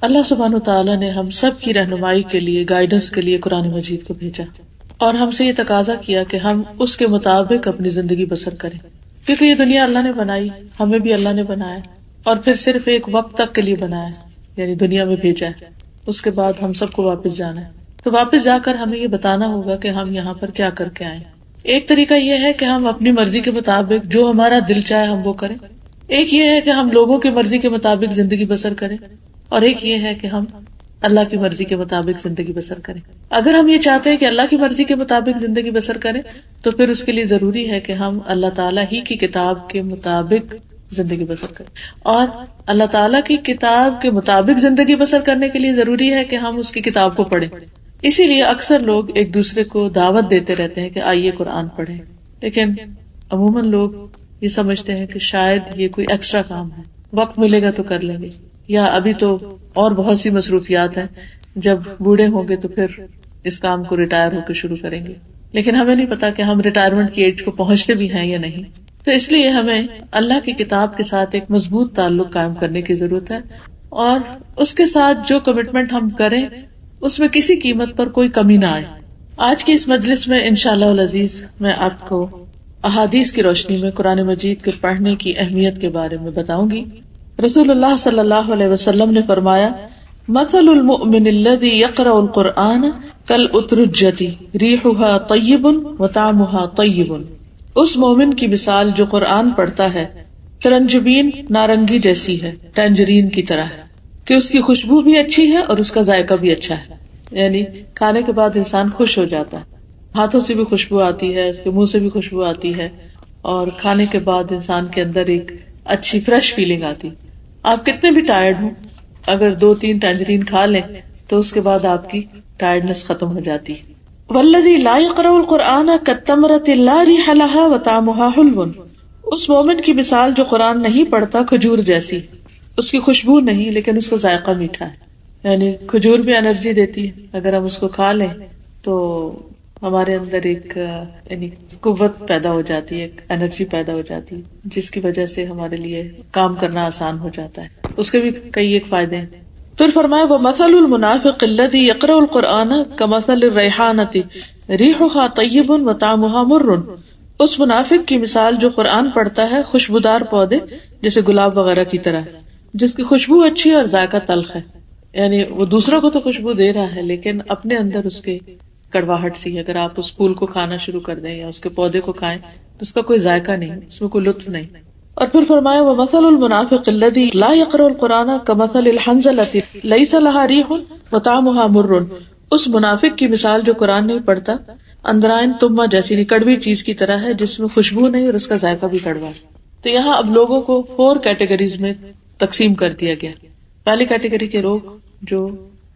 اللہ سبحانہ تعالیٰ نے ہم سب کی رہنمائی کے لیے، گائیڈنس کے لیے قرآن مجید کو بھیجا، اور ہم سے یہ تقاضا کیا کہ ہم اس کے مطابق اپنی زندگی بسر کریں، کیونکہ یہ دنیا اللہ نے بنائی، ہمیں بھی اللہ نے بنایا، اور پھر صرف ایک وقت تک کے لیے بنایا، یعنی دنیا میں بھیجا ہے، اس کے بعد ہم سب کو واپس جانا ہے۔ تو واپس جا کر ہمیں یہ بتانا ہوگا کہ ہم یہاں پر کیا کر کے آئے۔ ایک طریقہ یہ ہے کہ ہم اپنی مرضی کے مطابق جو ہمارا دل چاہے ہم وہ کریں، ایک یہ ہے کہ ہم لوگوں کی مرضی کے مطابق زندگی بسر کریں، اور ایک یہ ہے کہ ہم اللہ کی مرضی کے مطابق زندگی بسر کریں۔ اگر ہم یہ چاہتے ہیں کہ اللہ کی مرضی کے مطابق زندگی بسر کریں تو پھر اس کے لیے ضروری ہے کہ ہم اللہ تعالیٰ ہی کی کتاب کے مطابق زندگی بسر کریں، اور اللہ تعالیٰ کی کتاب کے مطابق زندگی بسر کرنے کے لیے ضروری ہے کہ ہم اس کی کتاب کو پڑھیں۔ اسی لیے اکثر لوگ ایک دوسرے کو دعوت دیتے رہتے ہیں کہ آئیے قرآن پڑھیں، لیکن عموماً لوگ یہ سمجھتے ہیں کہ شاید یہ کوئی ایکسٹرا کام ہے، وقت ملے گا تو کر لیں گے، یا ابھی تو اور بہت سی مصروفیات ہیں، جب بوڑھے ہوں گے تو پھر اس کام کو ریٹائر ہو کے شروع کریں گے۔ لیکن ہمیں نہیں پتا کہ ہم ریٹائرمنٹ کی ایج کو پہنچتے بھی ہیں یا نہیں۔ تو اس لیے ہمیں اللہ کی کتاب کے ساتھ ایک مضبوط تعلق قائم کرنے کی ضرورت ہے، اور اس کے ساتھ جو کمٹمنٹ ہم کریں اس میں کسی قیمت پر کوئی کمی نہ آئے۔ آج کی اس مجلس میں انشاءاللہ العزیز میں آپ کو احادیث کی روشنی میں قرآن مجید کے پڑھنے کی اہمیت کے بارے میں بتاؤں گی۔ رسول اللہ صلی اللہ علیہ وسلم نے فرمایا، مثل المؤمن الذي يقرأ القرآن كالأترجة ريحها طيب وطعمها طيب۔ اس مومن کی مثال جو قرآن پڑھتا ہے ترنجبین نارنگی جیسی ہے، ٹینجرین کی طرح ہے، کہ اس کی خوشبو بھی اچھی ہے اور اس کا ذائقہ بھی اچھا ہے، یعنی کھانے کے بعد انسان خوش ہو جاتا ہے، ہاتھوں سے بھی خوشبو آتی ہے، اس کے منہ سے بھی خوشبو آتی ہے، اور کھانے کے بعد انسان کے اندر ایک اچھی فریش فیلنگ آتی۔ آپ کتنے بھی ٹائرڈ ہوں، اگر 2-3 ٹینجرین کھا لیں تو اس کے بعد آپ کی ٹائرڈنس ختم ہو جاتی۔ والذی لا یقرأ القرآن کالتمرۃ لا ریح لها وطعمها حلو۔ اس مومن کی مثال جو قرآن نہیں پڑھتا کھجور جیسی، اس کی خوشبو نہیں لیکن اس کا ذائقہ میٹھا ہے، یعنی کھجور بھی انرجی دیتی ہے، اگر ہم اس کو کھا لیں تو ہمارے اندر ایک یعنی قوت پیدا ہو جاتی ہے، ایک انرجی پیدا ہو جاتی ہے، جس کی وجہ سے ہمارے لیے کام کرنا آسان ہو جاتا ہے۔ اس کے بھی کئی ایک فائدے ہیں۔ پھر فرمایا وَمَثَلُ الْمُنَافِقِ الَّذِي يَقْرَأُ الْقُرْآنَ كَمَثَلِ الرَّيْحَانَةِ رِيحُهَا طَيِّبٌ وَطَعْمُهَا مُرٌّ۔ اس منافق کی مثال جو قرآن پڑھتا ہے خوشبودار پودے جیسے گلاب وغیرہ کی طرح، جس کی خوشبو اچھی اور ذائقہ تلخ ہے، یعنی وہ دوسروں کو تو خوشبو دے رہا ہے لیکن اپنے اندر اس کے کڑواہٹ سی۔ اگر آپ اس پھول کو کھانا شروع کر دیں یا اس کے پودے کو کھائیں تو اس کا کوئی ذائقہ نہیں، اس میں کوئی لطف نہیں۔ اور پھر فرمایا وَمَثَلُ الْمُنَافِقِ الَّذِي لَا يَقْرَأُ الْقُرْآنَ كَمَثَلِ الْحَنْظَلَةِ لَيْسَ لَهَا رِيحٌ وَطَعْمُهَا مُرٌّ۔ اس منافق کی مثال جو قرآن نہیں پڑھتا اندرائن تمہ جیسی کڑوی چیز کی طرح ہے، جس میں خوشبو نہیں اور اس کا ذائقہ بھی کڑوا ہے۔ تو یہاں اب لوگوں کو 4 کیٹیگریز میں تقسیم کر دیا گیا۔ پہلی کیٹیگری کے لوگ جو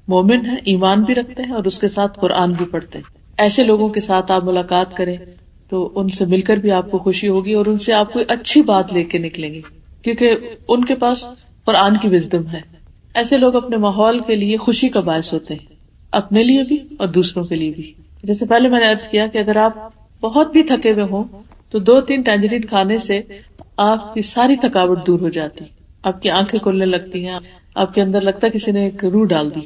مومن ہیں، ایمان بھی رکھتے ہیں اور اس کے ساتھ قرآن بھی پڑھتے ہیں، ایسے لوگوں کے ساتھ آپ ملاقات کریں تو ان سے مل کر بھی آپ کو خوشی ہوگی اور ان سے آپ کوئی اچھی بات لے کے نکلیں گے، کیونکہ ان کے پاس قرآن کی وزڈم ہے۔ ایسے لوگ اپنے ماحول کے لیے خوشی کا باعث ہوتے ہیں، اپنے لیے بھی اور دوسروں کے لیے بھی۔ جیسے پہلے میں نے عرض کیا کہ اگر آپ بہت بھی تھکے ہوئے ہوں تو 2-3 ٹینجرین کھانے سے آپ کی ساری تھکاوٹ دور ہو جاتی، آپ کی آنکھیں کھلنے لگتی ہیں، آپ کے اندر لگتا ہے کسی نے ایک روح ڈال دی۔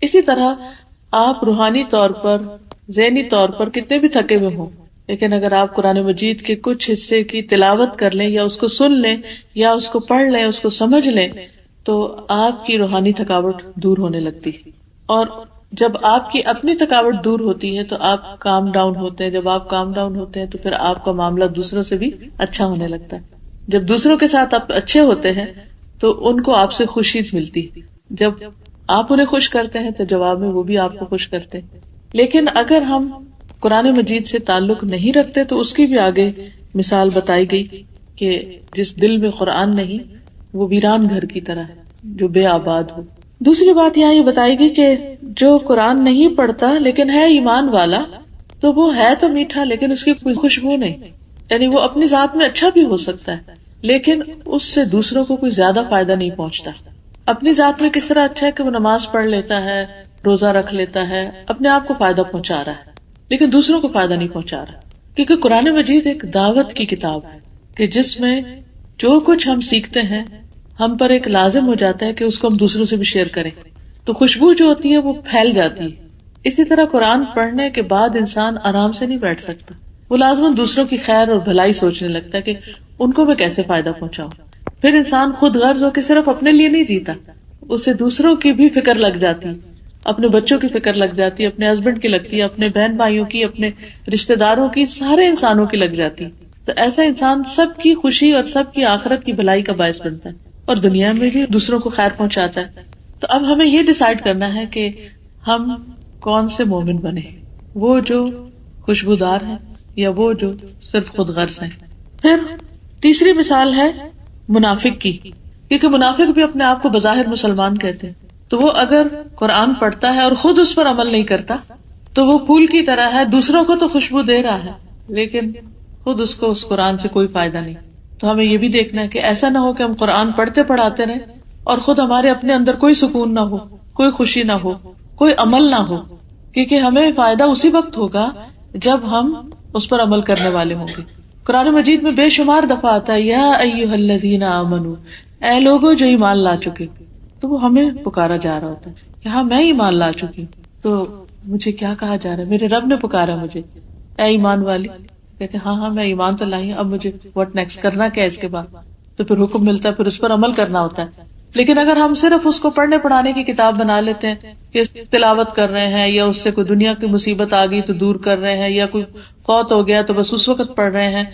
اسی طرح آپ روحانی طور پر، ذہنی طور پر کتنے بھی تھکے ہوئے ہوں، لیکن اگر آپ قرآن مجید کے کچھ حصے کی تلاوت کر لیں یا اس کو سن لیں یا اس کو پڑھ لیں، اس کو سمجھ لیں، تو آپ کی روحانی تھکاوٹ دور ہونے لگتی۔ اور جب آپ کی اپنی تھکاوٹ دور ہوتی ہے تو آپ کام ڈاؤن ہوتے ہیں، جب آپ کام ڈاؤن ہوتے ہیں تو پھر آپ کا معاملہ دوسروں سے بھی اچھا ہونے لگتا ہے۔ جب دوسروں کے ساتھ آپ اچھے ہوتے ہیں تو ان کو آپ سے خوشی ملتی، جب آپ انہیں خوش کرتے ہیں تو جواب میں وہ بھی آپ کو خوش کرتے ہیں۔ لیکن اگر ہم قرآن مجید سے تعلق نہیں رکھتے تو اس کی بھی آگے مثال بتائی گئی کہ جس دل میں قرآن نہیں وہ ویران گھر کی طرح ہے جو بے آباد ہو۔ دوسری بات یہاں یہ بتائی گئی کہ جو قرآن نہیں پڑھتا لیکن ہے ایمان والا تو وہ ہے تو میٹھا لیکن اس کی کوئی خوشبو نہیں، یعنی وہ اپنی ذات میں اچھا بھی ہو سکتا ہے لیکن اس سے دوسروں کو کوئی زیادہ فائدہ نہیں پہنچتا۔ اپنی ذات میں کس طرح اچھا ہے کہ وہ نماز پڑھ لیتا ہے، روزہ رکھ لیتا ہے، اپنے آپ کو فائدہ پہنچا رہا ہے لیکن دوسروں کو فائدہ نہیں پہنچا رہا، کیونکہ قرآن مجید ایک دعوت کی کتاب ہے کہ جس میں جو کچھ ہم سیکھتے ہیں ہم پر ایک لازم ہو جاتا ہے کہ اس کو ہم دوسروں سے بھی شیئر کریں۔ تو خوشبو جو ہوتی ہے وہ پھیل جاتی ہے. اسی طرح قرآن پڑھنے کے بعد انسان آرام سے نہیں بیٹھ سکتا، وہ لازماً دوسروں کی خیر اور بھلائی سوچنے لگتا ہے کہ ان کو میں کیسے فائدہ پہنچاؤں. پھر انسان خود غرض ہو کے صرف اپنے لیے نہیں جیتا، اسے دوسروں کی بھی فکر لگ جاتی، اپنے بچوں کی فکر لگ جاتی، اپنے ہسبینڈ کی لگتی ہے، اپنے بہن بھائیوں کی، اپنے رشتے داروں کی، سارے انسانوں کی لگ جاتی. تو ایسا انسان سب کی خوشی اور سب کی آخرت کی بھلائی کا باعث بنتا ہے اور دنیا میں بھی دوسروں کو خیر پہنچاتا ہے. تو اب ہمیں یہ ڈیسائیڈ کرنا ہے کہ ہم کون سے مومن بنے، وہ جو خوشبودار ہیں یا وہ جو صرف خود غرض ہیں. پھر تیسری مثال ہے منافق کی، کیونکہ منافق بھی اپنے آپ کو بظاہر مسلمان کہتے ہیں. تو وہ اگر قرآن پڑھتا ہے اور خود اس پر عمل نہیں کرتا تو وہ پھول کی طرح ہے، دوسروں کو تو خوشبو دے رہا ہے لیکن خود اس کو اس قرآن سے کوئی فائدہ نہیں. تو ہمیں یہ بھی دیکھنا ہے کہ ایسا نہ ہو کہ ہم قرآن پڑھتے پڑھاتے رہیں اور خود ہمارے اپنے اندر کوئی سکون نہ ہو، کوئی خوشی نہ ہو، کوئی عمل نہ ہو، کیونکہ ہمیں فائدہ اسی وقت ہوگا جب ہم اس پر عمل کرنے والے ہوں گے. قرآن مجید میں بے شمار دفعہ آتا ہے یا ایھا الذین آمنو، اے لوگوں جو ایمان لا چکے. تو وہ ہمیں پکارا جا رہا ہوتا ہے کہ ہاں میں ایمان لا چکی ہوں، تو مجھے کیا کہا جا رہا ہے، میرے رب نے پکارا مجھے، اے ایمان والی. کہتے ہیں ہاں میں ایمان تو لائی ہوں، اب مجھے واٹ نیکسٹ کرنا کیا ہے اس کے بعد. تو پھر حکم ملتا ہے، پھر اس پر عمل کرنا ہوتا ہے. لیکن اگر ہم صرف اس کو پڑھنے پڑھانے کی کتاب بنا لیتے ہیں کہ تلاوت کر رہے ہیں، یا اس سے کوئی دنیا کی مصیبت آ گئی تو دور کر رہے ہیں، یا کوئی فوت ہو گیا تو بس اس وقت پڑھ رہے ہیں،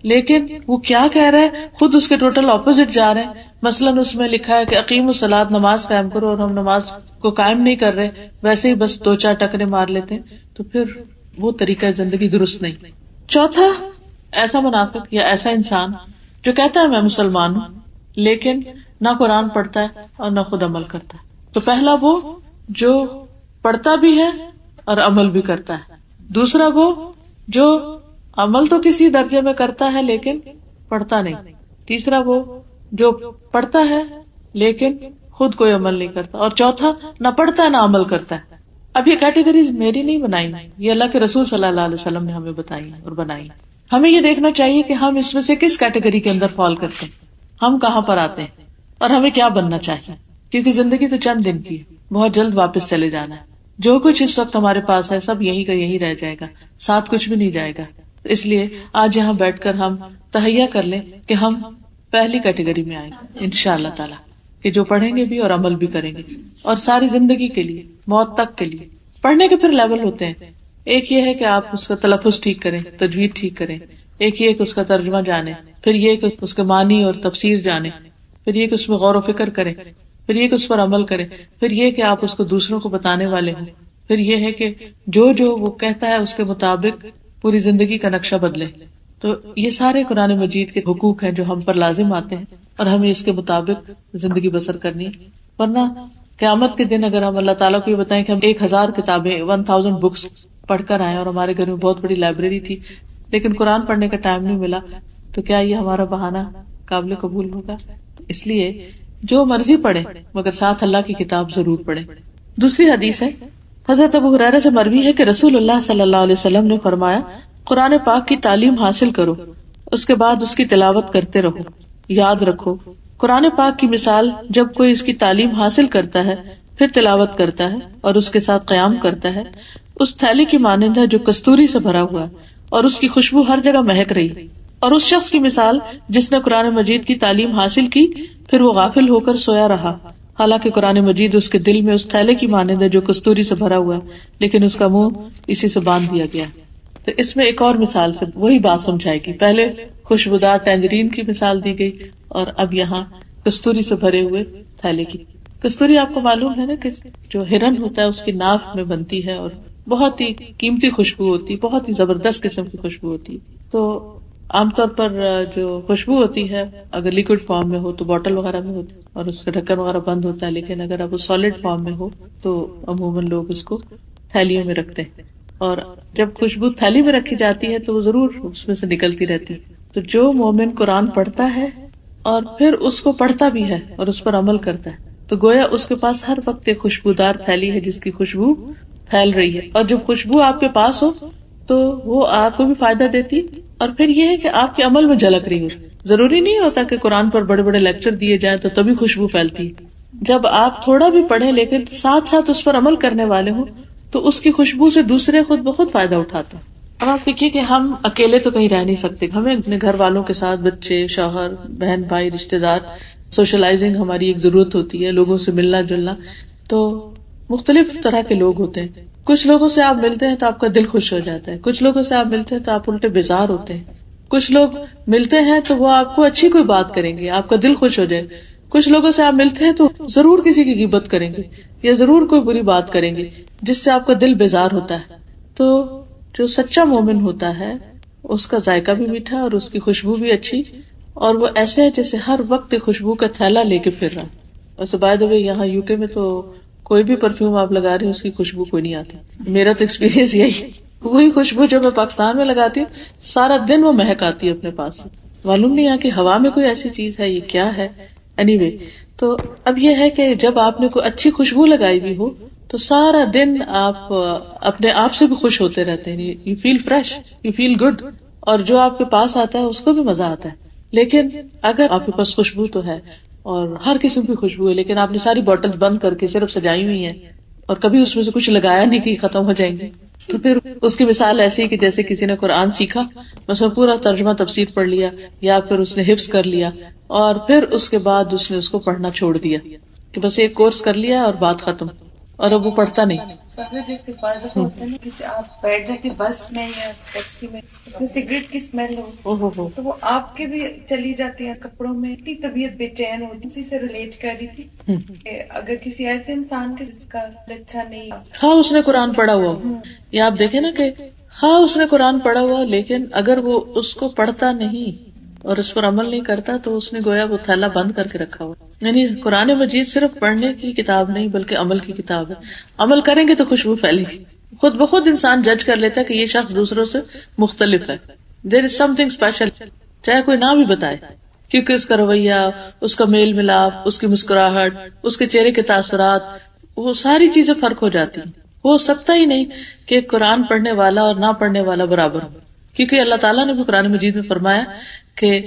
لیکن وہ کیا کہہ رہے ہیں خود اس کے ٹوٹل اپوزٹ جا رہے ہیں. مثلاً اس میں لکھا ہے کہ اقیموا الصلاۃ، نماز قائم کرو، اور ہم نماز کو قائم نہیں کر رہے، ویسے ہی بس دو چار ٹکرے مار لیتے ہیں. تو پھر وہ طریقہ زندگی درست نہیں. چوتھا ایسا منافق یا ایسا انسان جو کہتا ہے میں مسلمان ہوں لیکن نہ قرآن پڑھتا ہے اور نہ خود عمل کرتا ہے. تو پہلا وہ جو پڑھتا بھی ہے اور عمل بھی کرتا ہے. دوسرا وہ جو عمل تو کسی درجے میں کرتا ہے لیکن پڑھتا نہیں. تیسرا وہ جو پڑھتا ہے لیکن خود کوئی عمل نہیں کرتا. اور چوتھا نہ پڑھتا ہے نہ عمل کرتا ہے. اب یہ کیٹیگریز میری نہیں بنائی، یہ اللہ کے رسول صلی اللہ علیہ وسلم نے ہمیں بتائی اور بنائی. ہمیں یہ دیکھنا چاہیے کہ ہم اس میں سے کس کیٹیگری کے اندر فال کرتے ہیں، ہم کہاں پر آتے ہیں اور ہمیں کیا بننا چاہیے. کیونکہ زندگی تو چند دن کی ہے، بہت جلد واپس چلے جانا ہے. جو کچھ اس وقت ہمارے پاس ہے سب یہی کا یہی رہ جائے گا، ساتھ کچھ بھی نہیں جائے گا. اس لیے آج یہاں بیٹھ کر ہم تہیہ کر لیں کہ ہم پہلی کیٹیگری میں آئیں گے انشاءاللہ تعالی، کہ جو پڑھیں گے بھی اور عمل بھی کریں گے، اور ساری زندگی کے لیے، موت تک کے لیے. پڑھنے کے پھر لیول ہوتے ہیں. ایک یہ ہے کہ آپ اس کا تلفظ ٹھیک کریں، تجوید ٹھیک کریں. ایک یہ کہ اس کا ترجمہ جانیں، پھر یہ کہ اس کے معنی اور تفسیر جانیں، پھر یہ کہ اس میں غور و فکر کریں، پھر یہ کہ اس پر عمل کریں، پھر یہ کہ آپ اس کو دوسروں کو بتانے والے ہوں، پھر یہ ہے کہ جو وہ کہتا ہے اس کے مطابق پوری زندگی کا نقشہ بدلے. تو یہ سارے قرآن مجید کے حقوق ہیں جو ہم پر لازم آتے ہیں اور ہمیں اس کے مطابق زندگی بسر کرنی ہے. ورنہ قیامت کے دن اگر ہم اللہ تعالیٰ کو یہ بتائیں کہ ہم 1000 کتابیں 1000 بکس پڑھ کر آئے اور ہمارے گھر میں بہت بڑی لائبریری تھی لیکن قرآن پڑھنے کا ٹائم نہیں ملا، تو کیا یہ ہمارا بہانہ قابل قبول ہوگا؟ اس لیے جو مرضی پڑھیں مگر ساتھ اللہ کی کتاب ضرور پڑھیں. دوسری حدیث ہے حضرت ابو ہریرہ سے مروی ہے کہ رسول اللہ صلی اللہ علیہ وسلم نے فرمایا قرآن پاک کی تعلیم حاصل کرو، اس کے بعد اس کی تلاوت کرتے رہو. یاد رکھو قرآن پاک کی مثال جب کوئی اس کی تعلیم حاصل کرتا ہے پھر تلاوت کرتا ہے اور اس کے ساتھ قیام کرتا ہے، اس تھیلی کی مانند ہے جو کستوری سے بھرا ہوا ہے اور اس کی خوشبو ہر جگہ مہک رہی. اور اس شخص کی مثال جس نے قرآن مجید کی تعلیم حاصل کی پھر وہ غافل ہو کر سویا رہا، حالانکہ قرآن مجید اس کے دل میں اس تھیلے کی مانند ہے جو کستوری سے بھرا ہوا ہے لیکن اس کا منہ اسی سے باندھ دیا گیا. تو اس میں ایک اور مثال سے وہی بات سمجھائے گی. پہلے خوشبودار ٹینجرین کی مثال دی گئی اور اب یہاں کستوری سے بھرے ہوئے تھیلے کی. کستوری آپ کو معلوم ہے نا کہ جو ہرن ہوتا ہے اس کی ناف میں بنتی ہے اور بہت ہی قیمتی خوشبو ہوتی ہے، بہت ہی زبردست قسم کی خوشبو ہوتی ہے. تو عام طور پر جو خوشبو ہوتی ہے اگر لیکوڈ فارم میں ہو تو بوٹل وغیرہ میں ہوتی ہے اور اس کا ڈھکن وغیرہ بند ہوتا ہے، لیکن اگر اب وہ سالڈ فارم میں ہو تو عموماً لوگ اس کو تھیلیوں میں رکھتے ہیں. اور جب خوشبو تھیلی میں رکھی جاتی ہے تو وہ ضرور اس میں سے نکلتی رہتی. تو جو مومن قرآن پڑھتا ہے اور پھر اس کو پڑھتا بھی ہے اور اس پر عمل کرتا ہے تو گویا اس کے پاس ہر وقت ایک خوشبودار تھیلی ہے جس کی خوشبو پھیل رہی ہے. اور جب خوشبو آپ کے پاس ہو تو وہ آپ کو بھی فائدہ دیتی اور پھر یہ ہے کہ آپ کے عمل میں جھلک رہی ہو. ضروری نہیں ہوتا کہ قرآن پر بڑے بڑے لیکچر دیے جائیں تو تبھی خوشبو پھیلتی. جب آپ تھوڑا بھی پڑھیں لیکن ساتھ ساتھ اس پر عمل کرنے والے ہوں تو اس کی خوشبو سے دوسرے خود بہت فائدہ اٹھاتے ہیں. اب آپ دیکھیے کہ ہم اکیلے تو کہیں رہ نہیں سکتے، ہمیں اپنے گھر والوں کے ساتھ، بچے، شوہر، بہن، بھائی، رشتے دار، سوشلائزنگ ہماری ایک ضرورت ہوتی ہے، لوگوں سے ملنا جلنا. تو مختلف طرح کے لوگ ہوتے ہیں. کچھ لوگوں سے آپ ملتے ہیں تو آپ کا دل خوش ہو جاتا ہے، کچھ لوگوں سے آپ ملتے ہیں تو آپ الٹے بیزار ہوتے ہیں. کچھ لوگ ملتے ہیں تو وہ آپ کو اچھی کوئی بات کریں گے، آپ کا دل خوش ہو جائے. کچھ لوگوں سے آپ ملتے ہیں تو ضرور کسی کی غیبت کریں گے یا ضرور کوئی بری بات کریں گے جس سے آپ کا دل بیزار ہوتا ہے. تو جو سچا مومن ہوتا ہے اس کا ذائقہ بھی میٹھا اور اس کی خوشبو بھی اچھی، اور وہ ایسے ہے جیسے ہر وقت خوشبو کا تھیلا لے کے پھر رہا. ویسے بائی دی وے یہاں یو کے میں تو کوئی بھی پرفیوم آپ لگا رہے ہیں اس کی خوشبو کوئی نہیں آتی. میرا تو ایکسپیرینس یہی، وہی خوشبو جو میں پاکستان میں لگاتی ہوں سارا دن وہ مہک آتی ہے اپنے پاس سے. معلوم نہیں ہے کہ ہوا میں کوئی ایسی چیز ہے، یہ کیا ہے. اینی وے تو اب یہ ہے کہ جب آپ نے کوئی اچھی خوشبو لگائی ہوئی ہو تو سارا دن آپ اپنے آپ سے بھی خوش ہوتے رہتے ہیں. You feel fresh, you feel good, اور جو آپ کے پاس آتا ہے اس کو بھی مزہ آتا ہے. لیکن اگر آپ کے پاس خوشبو تو ہے اور ہر قسم کی خوشبو ہے لیکن آپ نے ساری بوٹل بند کر کے صرف سجائی ہوئی ہیں اور کبھی اس میں سے کچھ لگایا نہیں کہ ختم ہو جائیں گے، تو پھر اس کی مثال ایسی ہے کہ جیسے کسی نے قرآن سیکھا، مثلا پورا ترجمہ تفسیر پڑھ لیا یا پھر اس نے حفظ کر لیا اور پھر اس کے بعد اس نے اس کو پڑھنا چھوڑ دیا کہ بس ایک کورس کر لیا اور بات ختم، اور اب وہ پڑھتا نہیں. جیسے بعض ہوتا ہے نا، کسی آپ بیٹھ جا کے بس میں یا ٹیکسی میں سگریٹ کی اسمیل ہو تو وہ آپ کے بھی چلی جاتی ہے کپڑوں میں. اتنی طبیعت بے چین ہوتی، اسی سے ریلیٹ کر رہی تھی کہ اگر کسی ایسے انسان کے جس کا اچھا نہیں، خواہ اس نے قرآن پڑھا ہوا، یہ آپ دیکھیں نا کہ خواہ اس نے قرآن پڑھا ہوا لیکن اگر وہ اس کو پڑھتا نہیں اور اس پر عمل نہیں کرتا تو اس نے گویا وہ تھیلا بند کر کے رکھا ہوا. یعنی قرآن مجید صرف پڑھنے کی کتاب نہیں بلکہ عمل کی کتاب ہے. عمل کریں گے تو خوشبو پھیلے گی. خود بخود انسان جج کر لیتا ہے کہ یہ شخص دوسروں سے مختلف ہے. دیر از سم تھنگ اسپیشل، چاہے کوئی نہ بھی بتائے، کیونکہ اس کا رویہ، اس کا میل ملاپ، اس کی مسکراہٹ، اس کے چہرے کے تاثرات، وہ ساری چیزیں فرق ہو جاتی ہیں. ہو سکتا ہی نہیں کہ قرآن پڑھنے والا اور نہ پڑھنے والا برابر ہو، کیونکہ اللہ تعالیٰ نے بھی قرآن مجید میں فرمایا کہ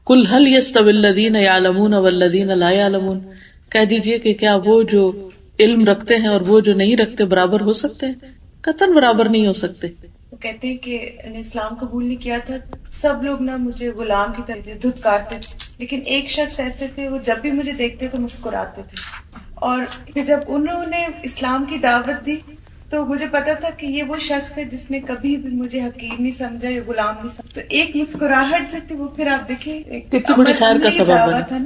قل هل يستوي الذين يعلمون والذين لا يعلمون، کہہ دیجئے کہ کیا وہ جو علم رکھتے ہیں اور وہ جو نہیں رکھتے برابر ہو سکتے ہیں؟ قطعاً برابر نہیں ہو سکتے. وہ کہتے ہیں کہ اسلام قبول نہیں کیا تھا، سب لوگ نا مجھے غلام کی طرح دھتکارتے تھے، لیکن ایک شخص ایسے تھے وہ جب بھی مجھے دیکھتے تو مسکراتے تھے. اور جب انہوں نے اسلام کی دعوت دی تو مجھے پتا تھا کہ یہ وہ شخص ہے جس نے کبھی بھی مجھے حقیر نہیں سمجھا یا غلام نہیں سمجھا. تو ایک مسکراہٹ جو تھی وہ پھر آپ دیکھیں کتنی بڑی خیر کا سبب بنا.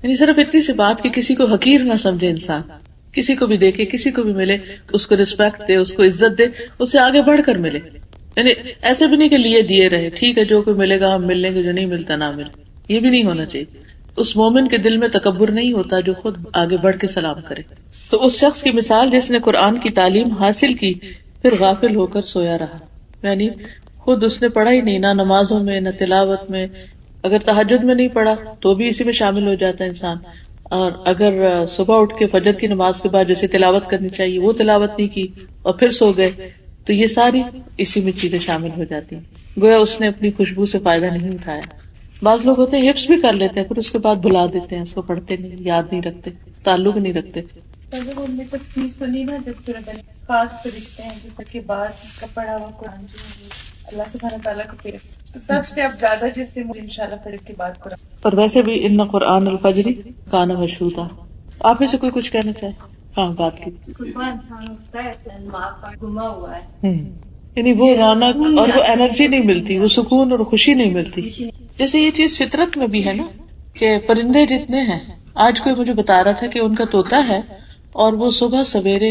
یعنی صرف اتنی سی بات کہ کسی کو حقیر نہ سمجھے انسان، کسی کو بھی دیکھے، کسی کو بھی ملے اس کو رسپیکٹ دے، اس کو عزت دے، اسے آگے بڑھ کر ملے. یعنی ایسے بھی نہیں کہ لیے دیے رہے، ٹھیک ہے جو کوئی ملے گا ہم مل لیں گے، جو نہیں ملتا نہ ملے، یہ بھی نہیں ہونا چاہیے. اس مومن کے دل میں تکبر نہیں ہوتا جو خود آگے بڑھ کے سلام کرے. تو اس شخص کی مثال جس نے قرآن کی تعلیم حاصل کی پھر غافل ہو کر سویا رہا. یعنی خود اس نے پڑھا ہی نہیں، نہ نمازوں میں نہ تلاوت میں. اگر تہجد میں نہیں پڑھا تو بھی اسی میں شامل ہو جاتا ہے انسان، اور اگر صبح اٹھ کے فجر کی نماز کے بعد جیسے تلاوت کرنی چاہیے وہ تلاوت نہیں کی اور پھر سو گئے تو یہ ساری اسی میں چیزیں شامل ہو جاتی ہیں. گویا اس نے اپنی خوشبو سے فائدہ نہیں اٹھایا. بعض لوگ ہوتے ہیں حفظ بھی کر لیتے ہیں پھر اس کے بعد بھلا دیتے ہیں، اس کو پڑھتے نہیں، یاد نہیں رکھتے، تعلق نہیں رکھتے. ہم نے تفسیر سنی نا جب سورۃ خاص پہ لکھتے ہیں جس کے بعد کا پڑھا ہوا قرآن جو ہے اللہ سبحانہ تعالیٰ کو پھر تو سب سے اب زیادہ جیسے مجھے انشاءاللہ پھر کے بعد قرآن. اور ویسے بھی ان قرآن الفجر کان مشہودا. آپ میں سے کوئی کچھ کہنا چاہے؟ ہاں بات کی. یعنی وہ رونق اور وہ انرجی نہیں ملتی، وہ سکون اور خوشی نہیں ملتی. جیسے یہ چیز فطرت میں بھی ہے نا کہ پرندے جتنے ہیں، آج کوئی مجھے بتا رہا تھا کہ ان کا طوطا ہے اور وہ صبح سویرے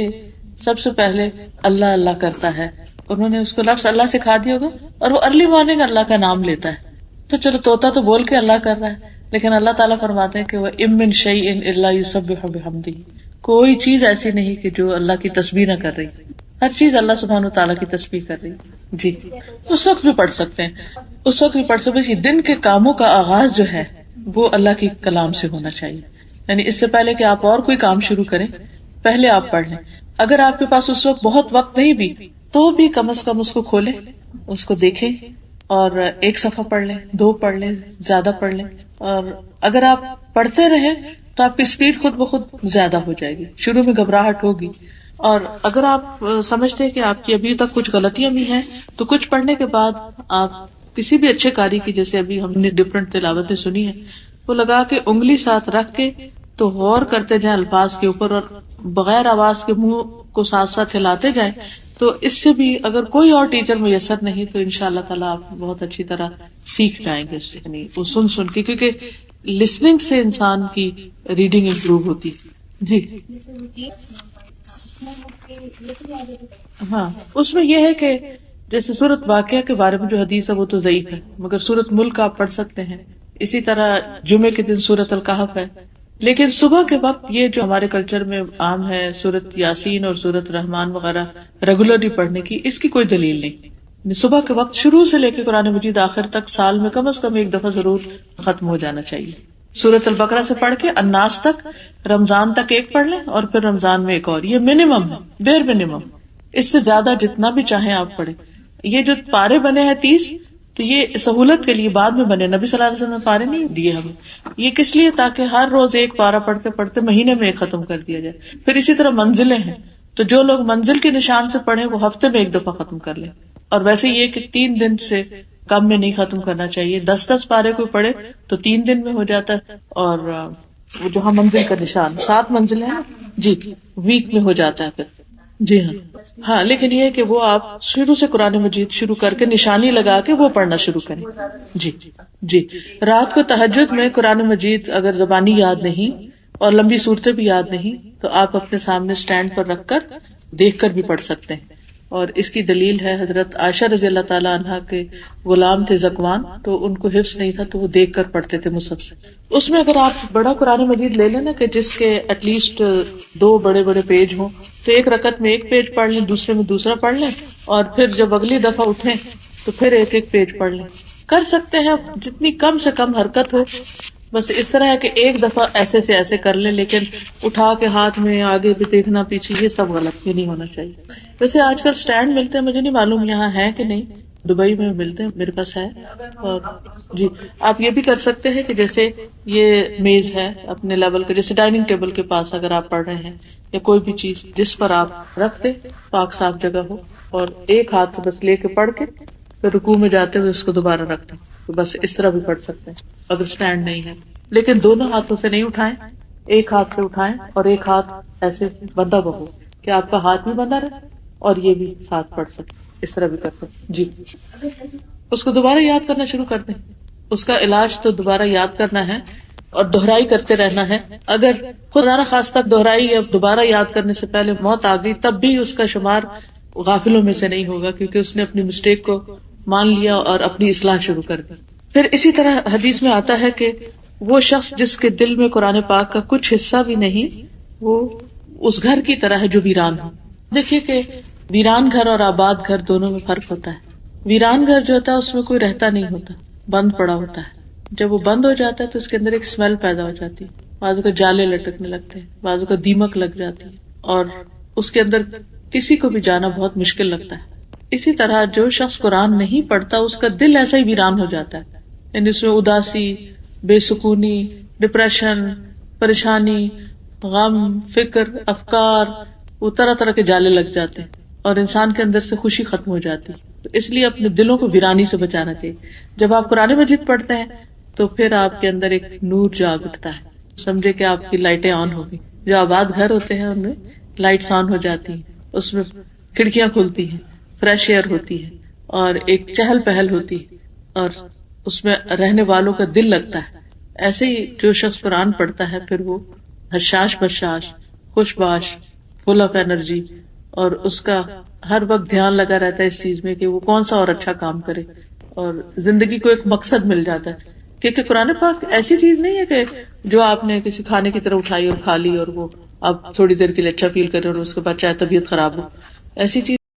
سب سے پہلے اللہ اللہ کرتا ہے. انہوں نے اس کو لفظ اللہ سکھا دیا ہوگا اور وہ ارلی مارننگ اللہ کا نام لیتا ہے. تو چلو طوطا تو بول کے اللہ کر رہا ہے، لیکن اللہ تعالیٰ فرماتے ہیں کہ وہ ام من شیء الا یسبح بحمدہ، کوئی چیز ایسی نہیں کہ جو اللہ کی تسبیح نہ کر رہی، ہر چیز اللہ سبحانہ تعالیٰ کی تسبیح کر رہی. جی اس وقت بھی پڑھ سکتے ہیں، اس وقت بھی پڑھ سکتے ہیں. دن کے کاموں کا آغاز جو ہے وہ اللہ کی کلام سے ہونا چاہیے. یعنی اس سے پہلے کہ آپ اور کوئی کام شروع کریں پہلے آپ پڑھ لیں. اگر آپ کے پاس اس وقت بہت وقت نہیں بھی تو بھی کم از کم اس کو کھولیں، اس کو دیکھیں اور ایک صفحہ پڑھ لیں، 2 پڑھ لیں، زیادہ پڑھ لیں. اور اگر آپ پڑھتے رہیں تو آپ کی اسپیڈ خود بخود زیادہ ہو جائے گی. شروع میں گھبراہٹ ہوگی، اور اگر آپ سمجھتے ہیں کہ آپ کی ابھی تک کچھ غلطیاں بھی ہیں تو کچھ پڑھنے کے بعد آپ کسی بھی اچھے قاری کی، جیسے ابھی ہم نے ڈفرینٹ تلاوتیں سنی ہیں، وہ لگا کے انگلی ساتھ رکھ کے تو غور کرتے جائیں الفاظ کے اوپر، اور بغیر آواز کے منہ کو ساتھ ساتھ ہلاتے جائیں، تو اس سے بھی اگر کوئی اور ٹیچر میسر نہیں تو انشاءاللہ تعالیٰ آپ بہت اچھی طرح سیکھ جائیں گے اس سے، یعنی وہ سن کے، کیونکہ لسننگ سے انسان کی ریڈنگ امپروو ہوتی. جی ہاں، اس میں یہ ہے کہ جیسے سورۃ واقعہ کے بارے میں جو حدیث ہے وہ تو ضعیف ہے، مگر سورۃ ملک آپ پڑھ سکتے ہیں. اسی طرح جمعے کے دن سورۃ الکہف ہے. لیکن صبح کے وقت یہ جو ہمارے کلچر میں عام ہے سورۃ یاسین اور سورۃ رحمان وغیرہ ریگولرلی پڑھنے کی، اس کی کوئی دلیل نہیں. صبح کے وقت شروع سے لے کے قرآن مجید آخر تک سال میں کم از کم ایک دفعہ ضرور ختم ہو جانا چاہیے. سورۃ البقرہ سے پڑھ کے الناس تک، رمضان تک ایک پڑھ لیں اور پھر رمضان میں ایک اور. یہ منیمم ہے، بیر منیمم. اس سے زیادہ جتنا بھی چاہیں آپ پڑھیں. یہ جو پارے بنے ہیں 30، تو یہ سہولت کے لیے بعد میں بنے. نبی صلی اللہ علیہ وسلم نے پارے نہیں دیے ہمیں، یہ کس لیے؟ تاکہ ہر روز ایک پارا پڑھتے پڑھتے مہینے میں ایک ختم کر دیا جائے. پھر اسی طرح منزلیں ہیں، تو جو لوگ منزل کے نشان سے پڑھیں وہ ہفتے میں ایک دفعہ ختم کر لیں. اور ویسے یہ کہ 3 دن سے کم میں نہیں ختم کرنا چاہیے. 10 پارے کوئی پڑھے تو 3 دن میں ہو جاتا ہے، اور وہ جو ہم منزل کا نشان 7 منزل ہے جی، ویک میں ہو جاتا ہے پھر. جی ہاں، لیکن یہ کہ وہ آپ شروع سے قرآن مجید شروع کر کے نشانی لگا کے وہ پڑھنا شروع کریں. جی رات کو تہجد میں قرآن مجید اگر زبانی یاد نہیں اور لمبی صورتیں بھی یاد نہیں تو آپ اپنے سامنے سٹینڈ پر رکھ کر دیکھ کر بھی پڑھ سکتے ہیں. اور اس کی دلیل ہے حضرت عائشہ رضی اللہ تعالیٰ عنہا کے غلام تھے زکوان، تو ان کو حفظ نہیں تھا تو وہ دیکھ کر پڑھتے تھے مصحف سے. اس میں اگر آپ بڑا قرآن مجید لے لیں نا کہ جس کے ایٹ لیسٹ 2 بڑے بڑے پیج ہوں، تو ایک رکعت میں ایک پیج پڑھ لیں، دوسرے میں دوسرا پڑھ لیں، اور پھر جب اگلی دفعہ اٹھیں تو پھر ایک پیج پڑھ لیں. کر سکتے ہیں جتنی کم سے کم حرکت ہو. بس اس طرح ہے کہ ایک دفعہ ایسے سے ایسے کر لیں، لیکن اٹھا کے ہاتھ میں آگے بھی دیکھنا پیچھے، یہ سب غلط، یہ نہیں ہونا چاہیے. ویسے آج کل سٹینڈ ملتے ہیں، مجھے نہیں معلوم یہاں ہے کہ نہیں، دبئی میں ملتے ہیں، میرے پاس ہے. اور جی آپ یہ بھی کر سکتے ہیں کہ جیسے یہ میز ہے اپنے لیول کے، جیسے ڈائننگ ٹیبل کے پاس اگر آپ پڑھ رہے ہیں یا کوئی بھی چیز جس پر آپ رکھ دیں، پاک صاف جگہ ہو، اور ایک ہاتھ سے بس لے کے پڑھ کے پھر رکوع میں جاتے ہوئے اس کو دوبارہ رکھ دیں. تو بس اس طرح بھی پڑھ سکتے ہیں اگر سٹینڈ نہیں ہے. لیکن دونوں ہاتھوں سے نہیں اٹھائیں، ایک ہاتھ سے اٹھائیں اور ایک ہاتھ ایسے بندھا بہو کہ آپ کا ہاتھ بھی بندھا رہے اور یہ بھی ساتھ پڑھ سکے. اس طرح بھی کر سکتے. جی اس کو دوبارہ یاد کرنا شروع کر دیں. اس کا علاج تو دوبارہ یاد کرنا ہے اور دہرائی کرتے رہنا ہے. اگر خدا نہ خواستہ دہرائی یا دوبارہ یاد کرنے سے پہلے موت آ گئی تب بھی اس کا شمار غافلوں میں سے نہیں ہوگا، کیونکہ اس نے اپنی مسٹیک کو مان لیا اور اپنی اصلاح شروع کر دی. پھر اسی طرح حدیث میں آتا ہے کہ وہ شخص جس کے دل میں قرآن پاک کا کچھ حصہ بھی نہیں، وہ اس گھر کی طرح ہے جو ویران ہو. دیکھیے کہ ویران گھر اور آباد گھر دونوں میں فرق ہوتا ہے. ویران گھر جو ہوتا ہے اس میں کوئی رہتا نہیں ہوتا، بند پڑا ہوتا ہے. جب وہ بند ہو جاتا ہے تو اس کے اندر ایک اسمیل پیدا ہو جاتی ہے، بازو کا جالے لٹکنے لگتے ہیں، بازو کا دیمک لگ جاتی ہے، اور اس کے اندر کسی کو بھی جانا بہت مشکل لگتا ہے. اسی طرح جو شخص قرآن نہیں پڑھتا اس کا دل ایسا ہی ویران ہو جاتا ہے، یعنی اس میں اداسی، بے سکونی، ڈپریشن، پریشانی، غم، فکر، افکار، وہ طرح طرح کے جالے لگ جاتے ہیں اور انسان کے اندر سے خوشی ختم ہو جاتی. تو اس لیے اپنے دلوں کو ویرانی سے بچانا چاہیے. جب آپ قرآن مجید پڑھتے ہیں تو پھر آپ کے اندر ایک نور جاگ اٹھتا ہے، سمجھے کہ آپ کی لائٹیں آن ہوگی. جو آباد گھر ہوتے ہیں ان میں لائٹس آن ہو جاتی ہیں، اس میں کھڑکیاں کھلتی ہیں، فریش ایئر ہوتی ہے اور ایک چہل پہل ہوتی ہے اور اس میں رہنے والوں کا دل لگتا ہے. ایسے ہی جو شخص قرآن پڑھتا ہے پھر وہ حشاش بشاش، خوش باش، فل آف انرجی، اور اس کا ہر وقت دھیان لگا رہتا ہے اس چیز میں کہ وہ کون سا اور اچھا کام کرے، اور زندگی کو ایک مقصد مل جاتا ہے. کیونکہ قرآن پاک ایسی چیز نہیں ہے کہ جو آپ نے کسی کھانے کی طرح اٹھائی اور کھا لی اور وہ آپ تھوڑی دیر کے لیے اچھا فیل کریں اور اس کے بعد چاہے طبیعت خراب ہو. ایسی چیز